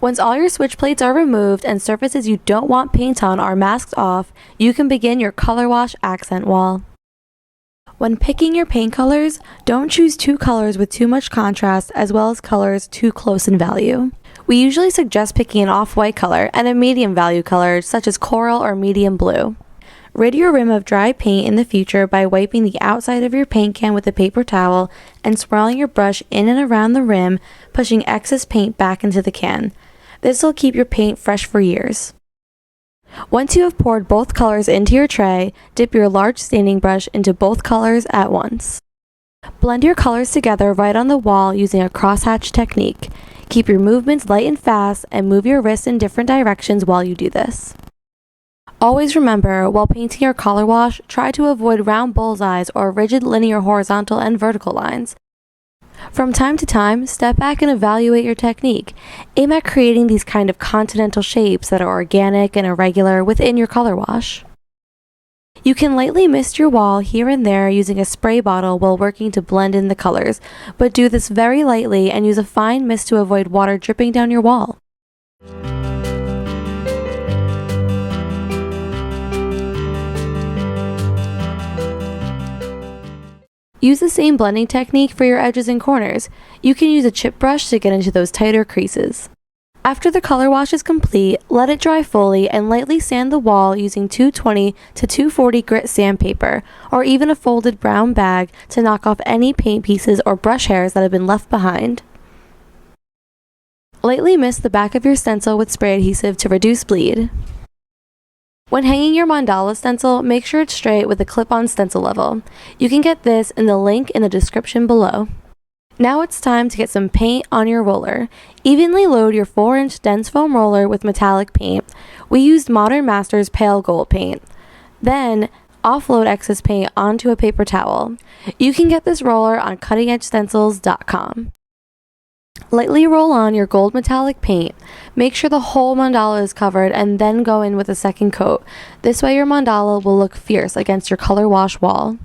Once all your switch plates are removed and surfaces you don't want paint on are masked off, you can begin your color wash accent wall. When picking your paint colors, don't choose two colors with too much contrast as well as colors too close in value. We usually suggest picking an off-white color and a medium value color such as coral or medium blue. Rid your rim of dry paint in the future by wiping the outside of your paint can with a paper towel and swirling your brush in and around the rim, pushing excess paint back into the can. This will keep your paint fresh for years. Once you have poured both colors into your tray, dip your large staining brush into both colors at once. Blend your colors together right on the wall using a crosshatch technique. Keep your movements light and fast and move your wrists in different directions while you do this. Always remember, while painting your color wash, try to avoid round bullseyes or rigid linear horizontal and vertical lines. From time to time, step back and evaluate your technique. Aim at creating these kind of continental shapes that are organic and irregular within your color wash. You can lightly mist your wall here and there using a spray bottle while working to blend in the colors, but do this very lightly and use a fine mist to avoid water dripping down your wall. Use the same blending technique for your edges and corners. You can use a chip brush to get into those tighter creases. After the color wash is complete, let it dry fully and lightly sand the wall using 220 to 240 grit sandpaper, or even a folded brown bag to knock off any paint pieces or brush hairs that have been left behind. Lightly mist the back of your stencil with spray adhesive to reduce bleed. When hanging your mandala stencil, make sure it's straight with a clip-on stencil level. You can get this in the link in the description below. Now it's time to get some paint on your roller. Evenly load your 4-inch dense foam roller with metallic paint. We used Modern Masters pale gold paint. Then, offload excess paint onto a paper towel. You can get this roller on cuttingedgestencils.com. Lightly roll on your gold metallic paint. Make sure the whole mandala is covered and then go in with a second coat. This way your mandala will look fierce against your color wash wall.